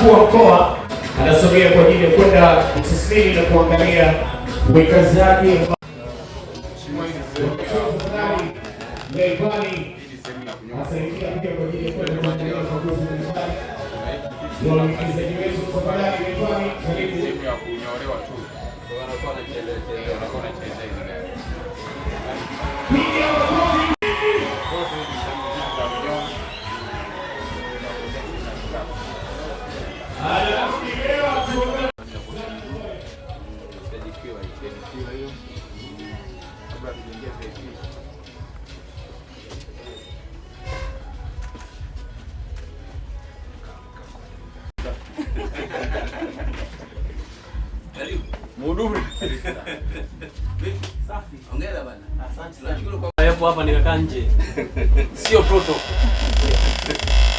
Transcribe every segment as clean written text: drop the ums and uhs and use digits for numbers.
mkuu wa mkoa anasogea kwa ajili ya kwenda kusisili na kuangalia uwekezaji asaidia pia kwa ajili ya kwenda kuangalia ukaguzi mbalimbali wa wawekezaji wetu kwa Baraka Mikoani. Karibu ya kunyolewa tu wanakuwa wanachezea Safi. Hongera bana. Asante. Tunashukuru kwa hapo hapa nikakaa nje. Sio protocol.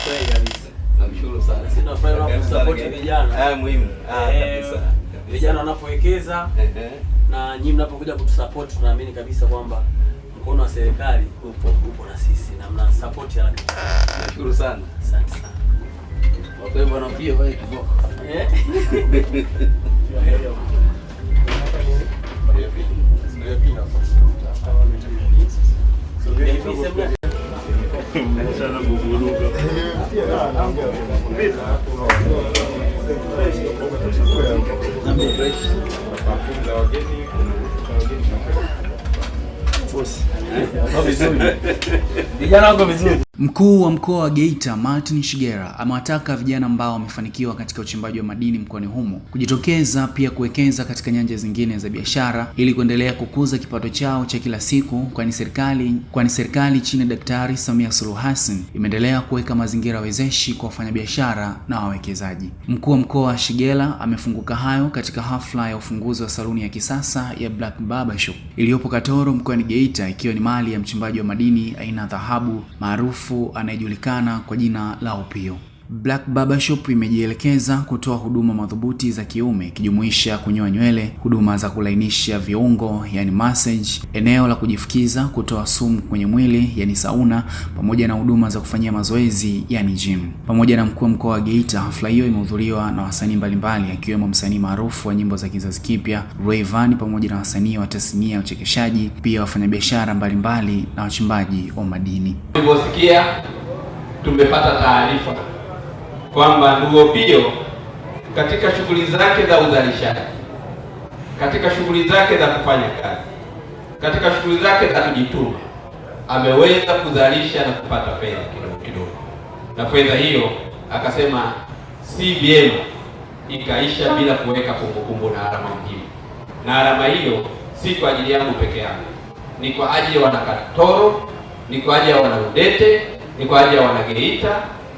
Kweli kabisa. Namshukuru sana. Sisi tunafurahi tunaposupport vijana. Muhimu. Kabisa. Vijana wanapowekeza na nyinyi mnapokuja kutusupport tunaamini kabisa kwamba mkono wa serikali upo na sisi na mna support haraka. Nashukuru sana. Asante sana. Kwa hivyo na pia wewe kiboko. Mkuu wa mkoa wa Geita Martin Shigera amewataka vijana ambao wamefanikiwa katika uchimbaji wa madini mkoani humo kujitokeza pia kuwekeza katika nyanja zingine za biashara ili kuendelea kukuza kipato chao cha kila siku, kwani serikali chini ya Daktari Samia Suluhu Hassan imeendelea kuweka mazingira wezeshi kwa wafanyabiashara na wawekezaji. Mkuu wa mkoa Shigera amefunguka hayo katika hafla ya ufunguzi wa saluni ya kisasa ya Black Barber Shop iliyopo Katoro mkoani Geita, ikiwa ni mali ya mchimbaji wa madini aina dhahabu maarufu anayejulikana kwa jina la Upio. Black Barber Shop imejielekeza kutoa huduma madhubuti za kiume ikijumuisha kunyoa nywele, huduma za kulainisha viungo yani massage, eneo la kujifukiza, kutoa sumu kwenye mwili yani sauna, pamoja na huduma za kufanyia mazoezi yani gym. Pamoja na mkuu wa mkoa wa Geita, hafla hiyo imehudhuriwa na wasanii mbalimbali akiwemo msanii maarufu wa nyimbo za kizazi kipya Rayvanny, pamoja na wasanii wa tasnia ya uchekeshaji, pia wafanyabiashara mbalimbali na wachimbaji wa madini. Tuliposikia tumepata taarifa kwamba ndugu Upio katika shughuli zake za uzalishaji, katika shughuli zake za kufanya kazi, katika shughuli zake za kujituma ameweza kuzalisha na kupata fedha kidogo kidogo, na fedha hiyo akasema si vyema ikaisha bila kuweka kumbukumbu na alama muhimu. Na alama hiyo si kwa ajili yangu peke yangu, ni kwa ajili ya Wanakatoro, ni kwa ajili ya Wanarudete, ni kwa ajili ya Wanageita,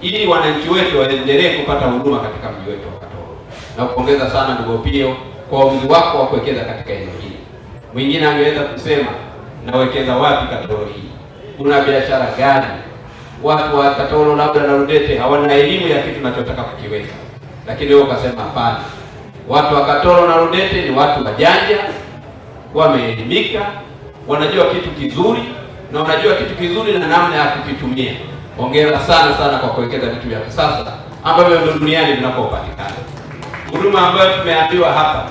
ili wananchi wetu waendelee kupata huduma katika mji wetu wa Katoro. Na kupongeza sana ndugu Upio kwa uamuzi wako wa kuwekeza katika eneo hili. Mwingine angeweza kusema nawekeza wapi Katoro hii? Kuna biashara gani? Watu wa Katoro labda na Rudete hawana elimu ya kitu tunachotaka kukiweka. Lakini wewe ukasema hapana. Watu wa Katoro na Rudete ni watu wajanja, wameelimika, wanajua kitu kizuri na wanajua kitu kizuri na namna ya kukitumia. Hongera sana kwa kuwekeza vitu vya kisasa ambavyo duniani vinapopatikana. Huduma ambayo tumeambiwa hapa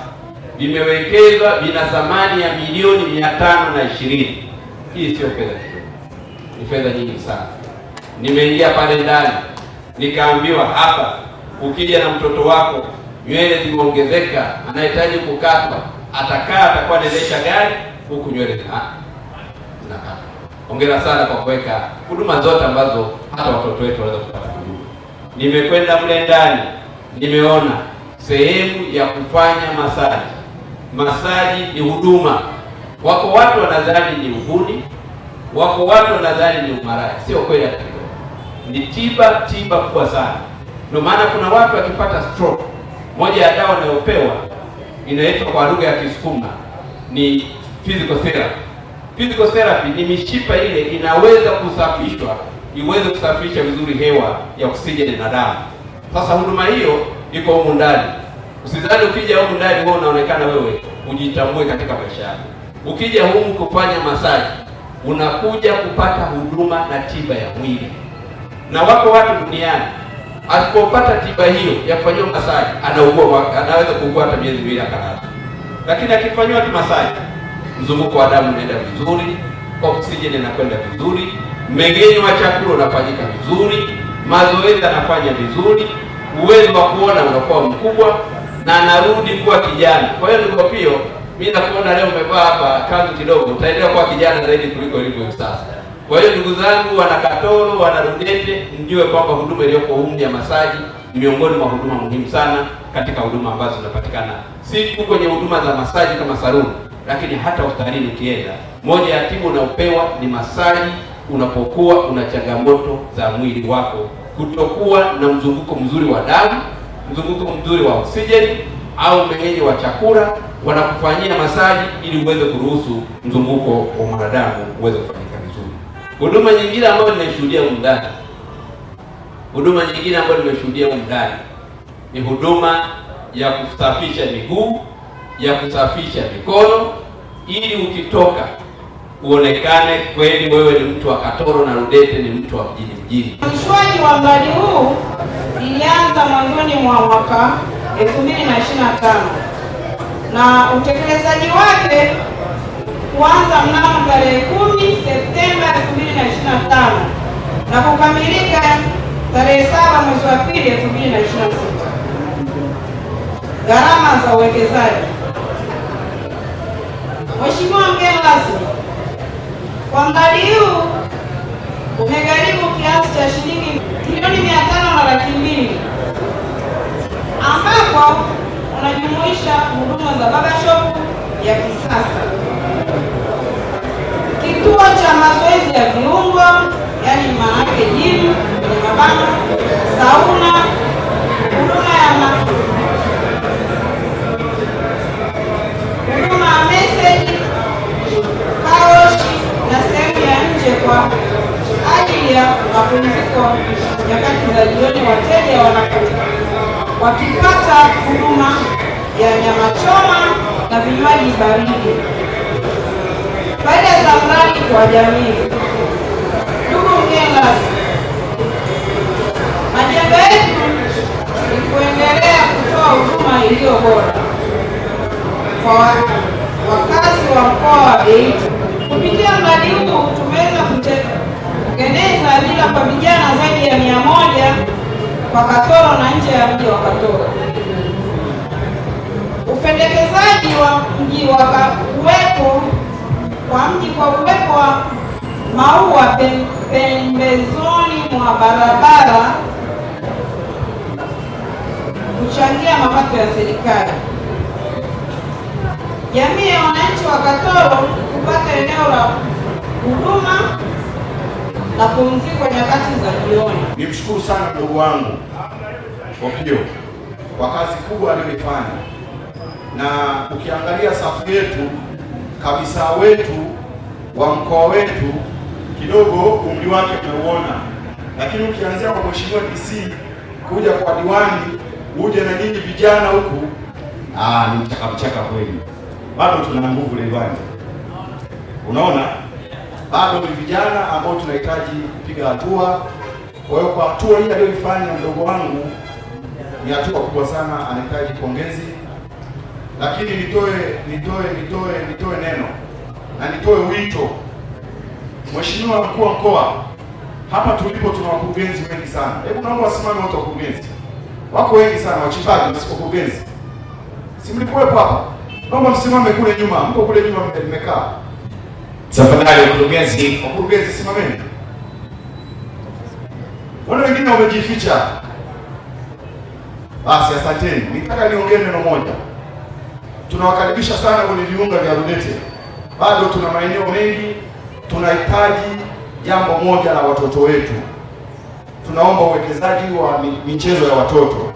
vimewekezwa vina thamani ya milioni 520. Hii sio fedha kidogo, ni fedha nyingi sana. Nimeingia pale ndani nikaambiwa hapa ukija na mtoto wako nywele zimeongezeka, anahitaji kukatwa, atakuwa anaendesha gari huku nywele zinakatwa. Hongera sana kwa kuweka huduma zote ambazo hata watoto wetu wanaweza kupata huduma. Nimekwenda mle ndani, nimeona sehemu ya kufanya masaji. Masaji ni huduma. Wako watu wanadhani ni uhuni, wako watu wanadhani ni umaraya. Sio kweli hata kidogo. Ni tiba kubwa sana. Ndio maana kuna watu wakipata stroke, moja ya dawa inayopewa inaitwa kwa lugha ya Kisukuma ni physical therapy. Physical therapy ni mishipa ile inaweza kusafishwa, iweze kusafisha vizuri hewa ya oksijeni na damu. Sasa huduma hiyo iko humu ndani. Usidhani ukija humu ndani wewe unaonekana wewe ujitambue katika maisha yako. Ukija humu kufanya masaji, unakuja kupata huduma na tiba ya mwili. Na wako watu duniani Asipopata tiba hiyo ya kufanyiwa masaji, anaweza kuugua hata miezi 2 akalala. Lakini akifanywa masaji, mzunguko wa damu unaenda vizuri, oksijeni inakwenda vizuri, mmeng'enyo wa chakula unafanyika vizuri, mazoezi anafanya vizuri, uwezo wa kuona unakuwa mkubwa na anarudi kuwa kijana. Kwa hiyo ndugu Pio, mimi nakuona leo umevaa hapa kanzu kidogo, utaendelea kuwa kijana zaidi kuliko ilivyo sasa. Kwa hiyo ndugu zangu, wana Katoro, wana Rudete, mjue kwamba huduma iliyoko humu ya masaji ni miongoni mwa huduma muhimu sana katika huduma ambazo zinapatikana si tu kwenye huduma za masaji kama saluni, lakini hata hospitalini ukienda, moja ya tiba unaopewa ni masaji unapokuwa una changamoto za mwili wako, kutokuwa na mzunguko mzuri wa damu, mzunguko mzuri wa oksijeni au mmeng'enyo wa chakula. Wanakufanyia masaji ili uweze kuruhusu mzunguko wa mwanadamu uweze kufanyika vizuri. Huduma nyingine ambayo nimeshuhudia humu ndani ni huduma ya kusafisha miguu, ya kusafisha mikono, ili ukitoka uonekane kweli wewe ni mtu wa Katoro na Rudete ni mtu wa mjini. Uanzishwaji wa mradi huu ilianza mwanzoni mwa mwaka 2025 na utekelezaji wake kuanza mnamo tarehe 10 Septemba 2025 na kukamilika tarehe 7 mwezi wa pili 2026. Gharama za uwekezaji. Mheshimiwa mgeni rasmi, kwa mradi huu umegharimu kiasi cha shilingi milioni 500,200 ambapo unajumuisha huduma za baba shop ya kisasa, kituo cha mazoezi ya viungo, yani maana gym kwenye mabano, sauna, huduma ya message, kaoshi na sehemu ya nje kwa ajili ya mapumziko nyakati za jioni, wateja wakipata huduma ya nyama choma na vinywaji baridi. Faida za mradi kwa jamii. Ndugu mgeni rasmi, malengo yetu ni kuendelea kutoa huduma iliyo bora kwa wakazi wa mkoa wa Geita. Kupitia mradi huu tumeweza kutengeneza ajira kwa vijana zaidi ya 100 kwa Katoro na nje ya mji wa Katoro. Upendekezaji wa mji kwa uwepo wa maua pembezoni mwa barabara kuchangia mapato ya serikali. Jamii ya wananchi wa Katoro kupata eneo la huduma na pumziko nyakati za jioni. Nimshukuru sana ndugu wangu Opio kwa kazi kubwa aliyoifanya, na ukiangalia safu yetu kabisa wetu wa mkoa wetu kidogo umri wake umeuona, lakini ukianzia kwa mheshimiwa DC kuja kwa diwani uje na nyinyi vijana huku, ni mchaka kweli. Bado tuna nguvu Levani, unaona, bado ni vijana ambao tunahitaji kupiga hatua. Kwa hiyo kwa hatua hii aliyoifanya mdogo wangu ni hatua kubwa sana, anahitaji pongezi. Lakini nitoe neno na nitoe wito. Mheshimiwa mkuu wa mkoa, hapa tulipo tuna wakurugenzi wengi sana. Hebu naomba wasimame wote wakurugenzi. Wako wengi sana wachimbaji na wakurugenzi. Si mlikuwepo hapa? Naomba msimame kule nyuma. Mko kule nyuma mmekaa. Tafadhali wakurugenzi, simameni. Wale wengine wamejificha. Basi asanteni. Nitaka niongee neno moja. Tunawakaribisha sana kwenye viunga vya Rudete. Bado tuna maeneo mengi, tunahitaji jambo moja la watoto wetu. Tunaomba uwekezaji wa michezo ya watoto.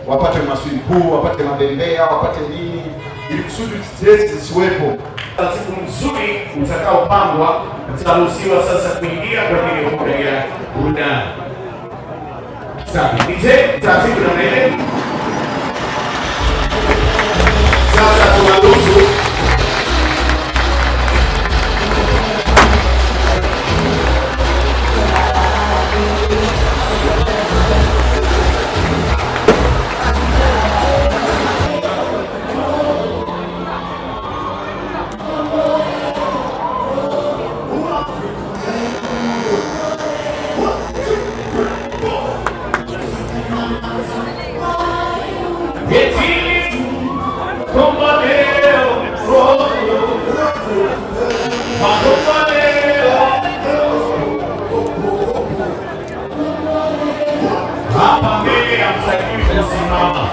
Wapate maswim pool, wapate mabembea, wapate nini, ili kusudi stress zisiwepo. Taratibu mzuri utakaopangwa utaruhusiwa sasa kuingia kwa ajili ya kuendelea burudani. Safi. Taratibu na mbele. Sasa tunaruhusu Hapa mbele ya msaidizi kusimama.